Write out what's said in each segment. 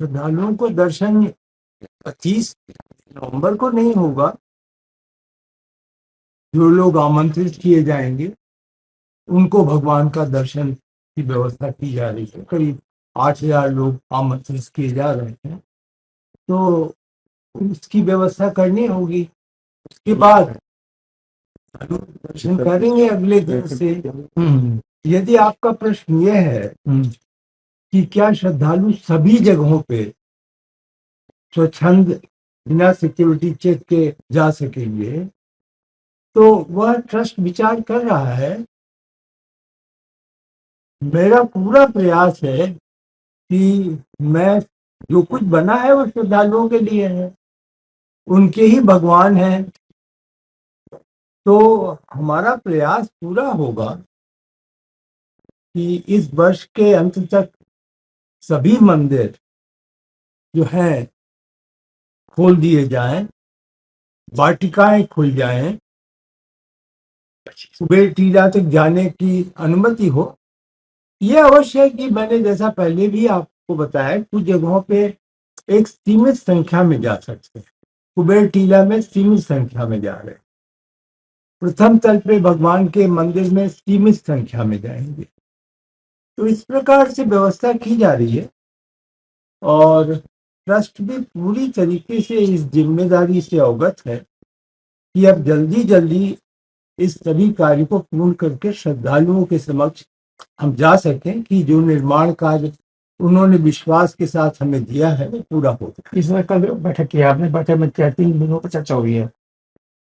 श्रद्धालुओं को दर्शन 25 नवंबर को नहीं होगा। जो लोग आमंत्रित किए जाएंगे उनको भगवान का दर्शन की व्यवस्था की जा रही है। करीब 8,000 लोग आमंत्रित किए जा रहे हैं, तो उसकी व्यवस्था करनी होगी। उसके बाद दर्शन करेंगे अगले दिन से। यदि आपका प्रश्न यह है कि क्या श्रद्धालु सभी जगहों पे स्वच्छंद बिना सिक्योरिटी चेक के जा सकेंगे, तो वह ट्रस्ट विचार कर रहा है। मेरा पूरा प्रयास है कि मैं जो कुछ बना है वो श्रद्धालुओं के लिए है, उनके ही भगवान हैं। तो हमारा प्रयास पूरा होगा कि इस वर्ष के अंत तक सभी मंदिर जो हैं खोल दिए जाएं, वाटिकाएं खुल जाएं, कुबेर टीला तक जाने की अनुमति हो। यह अवश्य है कि मैंने जैसा पहले भी आपको बताया, कुछ जगहों पे एक सीमित संख्या में जा सकते हैं। कुबेर टीला में सीमित संख्या में जा रहे हैं, प्रथम तल पे भगवान के मंदिर में सीमित संख्या में जाएंगे। तो इस प्रकार से व्यवस्था की जा रही है और ट्रस्ट भी पूरी तरीके से इस जिम्मेदारी से अवगत है कि अब जल्दी जल्दी इस सभी कार्य को पूर्ण करके श्रद्धालुओं के समक्ष हम जा सकें कि जो निर्माण कार्य उन्होंने विश्वास के साथ हमें दिया है वो पूरा हो जाए। इसमें कल बैठक की आपने, बैठक में क्या 3 दिनों पर चर्चा हुई है?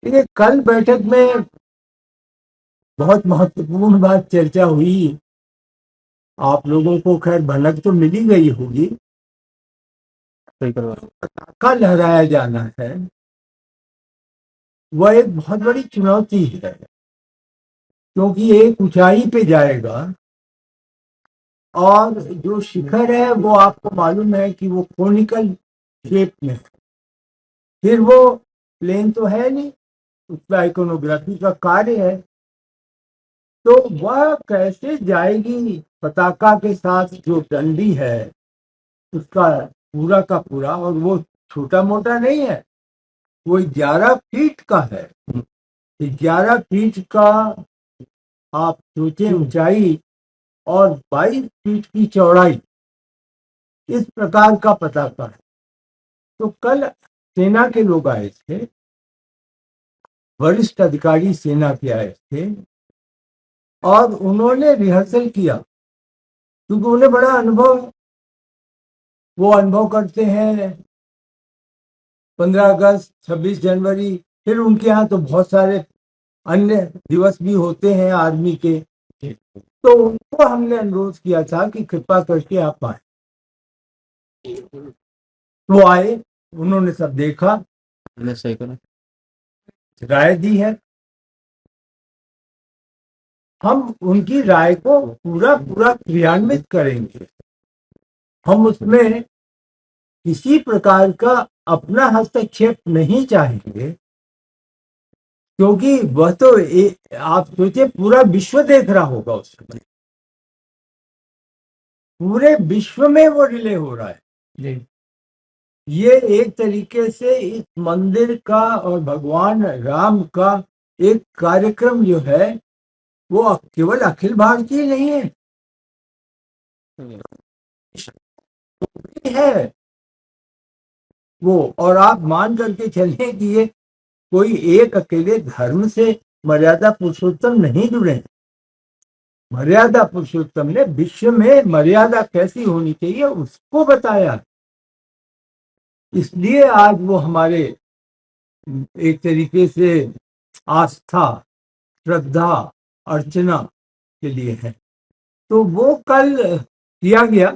देखिए, कल बैठक में बहुत महत्वपूर्ण बात चर्चा हुई। आप लोगों को खैर भनक तो मिली गई होगी। सही करवा पताका लहराया जाना है, वह एक बहुत बड़ी चुनौती है, क्योंकि एक ऊंचाई पे जाएगा और जो शिखर है वो आपको मालूम है कि वो कोनिकल शेप में है। फिर वो प्लेन तो है नहीं, उसका आइकोनोग्राफी का कार्य है। तो वह कैसे जाएगी पताका के साथ, जो डंडी है उसका पूरा का पूरा, और वो छोटा मोटा नहीं है, वो 11 फीट का है। 11 फीट का आप सोचें ऊंचाई और 22 फीट की चौड़ाई, इस प्रकार का पताका है। तो कल सेना के लोग आए थे, वरिष्ठ अधिकारी सेना के आए थे और उन्होंने रिहर्सल किया, क्योंकि उन्हें बड़ा अनुभव है। वो अनुभव करते हैं 15 अगस्त, 26 जनवरी, फिर उनके यहाँ तो बहुत सारे अन्य दिवस भी होते हैं आर्मी के। तो उनको हमने अनुरोध किया था कि कृपा करके आप आए। वो आए, उन्होंने सब देखा, सही करा। राय दी है। हम उनकी राय को पूरा पूरा क्रियान्वित करेंगे। हम उसमें किसी प्रकार का अपना हस्तक्षेप नहीं चाहेंगे, क्योंकि वह तो आप सोचिए पूरा विश्व देख रहा होगा उस समय, पूरे विश्व में वो रिले हो रहा है जी। ये एक तरीके से इस मंदिर का और भगवान राम का एक कार्यक्रम जो है वो केवल अखिल भारतीय नहीं है, है वो। और आप मान करके चलिए कि ये कोई एक अकेले धर्म से मर्यादा पुरुषोत्तम नहीं जुड़े हैं। मर्यादा पुरुषोत्तम ने विश्व में मर्यादा कैसी होनी चाहिए उसको बताया, इसलिए आज वो हमारे एक तरीके से आस्था, श्रद्धा, अर्चना के लिए है। तो वो कल किया गया।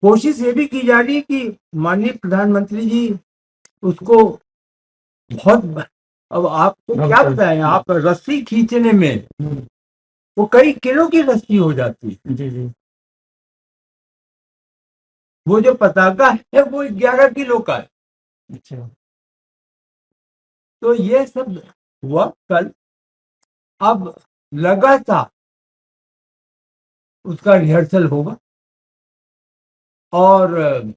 कोशिश ये भी की जा रही है कि माननीय प्रधानमंत्री जी उसको बहुत, अब आपको क्या बताएं, आप रस्सी खींचने में वो कई किलो की रस्सी हो जाती है जी जी। वो जो पताका है वो 11 किलो का है। अच्छा, तो ये सब हुआ कल। अब लगातार उसका रिहर्सल होगा और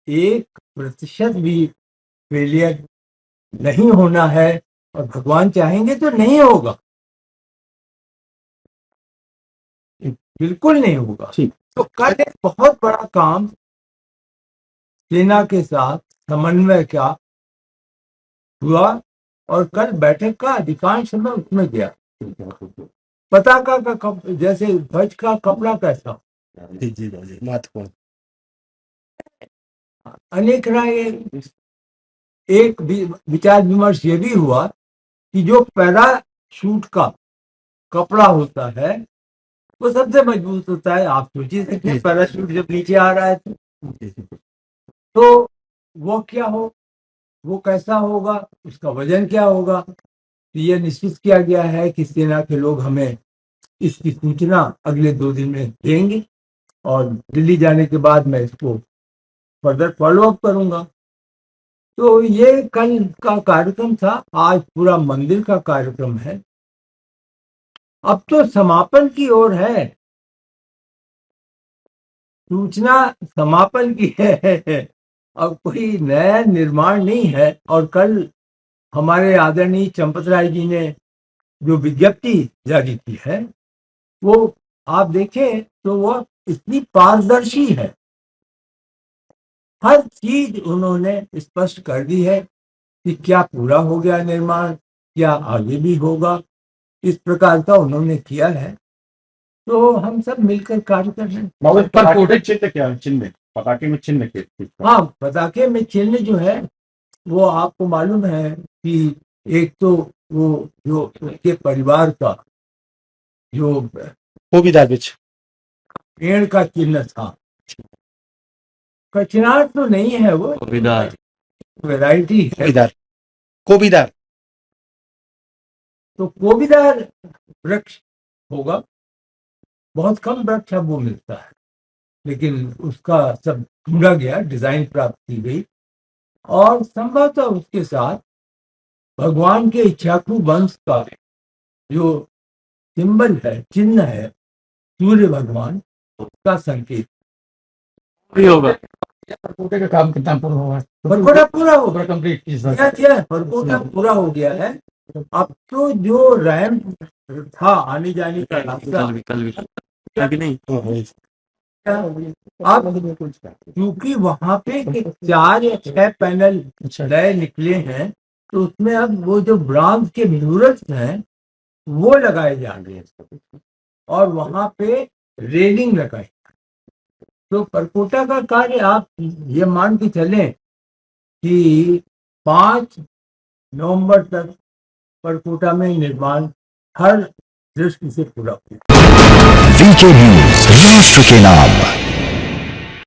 1% भी फेलियर नहीं होना है, और भगवान चाहेंगे तो नहीं होगा, बिल्कुल नहीं होगा। ठीक। तो कल एक बहुत बड़ा काम सेना के साथ समन्वय का हुआ, और कल बैठक का अधिकांश समय उसमें गया। पताका का जैसे ध्वज का कपड़ा कैसा, जी जी जी, महत्वपूर्ण। अनेक राय, एक विचार विमर्श ये भी हुआ कि जो पैराशूट का कपड़ा होता है वो सबसे मजबूत होता है। आप सोचिए सकते पैराशूट जब नीचे आ रहा है तो वो क्या हो, वो कैसा होगा, उसका वजन क्या होगा। तो ये निश्चित किया गया है कि सेना के लोग हमें इसकी सूचना अगले 2 दिन में देंगे, और दिल्ली जाने के बाद मैं इसको फर्दर फॉलो अप करूंगा। तो ये कल का कार्यक्रम था। आज पूरा मंदिर का कार्यक्रम है। अब तो समापन की ओर है, सूचना समापन की है। अब कोई नया निर्माण नहीं है। और कल हमारे आदरणीय चंपत राय जी ने जो विज्ञप्ति जारी की है वो आप देखें तो वह इतनी पारदर्शी है। हर चीज उन्होंने स्पष्ट कर दी है कि क्या पूरा हो गया निर्माण, क्या आगे भी होगा, इस प्रकार का उन्होंने किया है। तो हम सब मिलकर कार्य कर रहे हैं। पर चिन्ह क्या है? चिन्ह पताके में चिन्ह के, हाँ, पताके में चिन्ह जो है वो आपको मालूम है कि एक तो वो जो उनके परिवार का जो कोबीदार बिच पेड़ का चिन्ह था, कचनार तो नहीं है, वो कोबीदार वैरायटी है। कोबीदार कोबीदार तो कोबीदार वृक्ष होगा। बहुत कम वृक्ष अब वो मिलता है, लेकिन उसका सब ढूंढा गया, डिजाइन प्राप्त की गई, और संभवतः उसके साथ भगवान के इच्छाकू वंश का जो सिंबल है, चिन्ह है, सूर्य भगवान, उसका संकेत भी होगा। परकोटे का काम कितना पूरा हुआ? परकोटा पूरा हो गया, कंप्लीट परकोटा पूरा हो गया है। अब तो जो रैंप था आने जाने का रास्ता, अभी नहीं अब क्योंकि वहां पे 4 या 6 पैनल नए निकले हैं, तो उसमें अब वो जो ब्रॉन्ज के म्यूरल्स हैं वो लगाए जाएंगे, और वहां पे रेलिंग लगाई। तो परकोटा का कार्य आप ये मान के चलें कि 5 नवंबर तक परकोटा में निर्माण हर दृष्टि से पूरा हुआ। वीके न्यूज, राष्ट्र के नाम।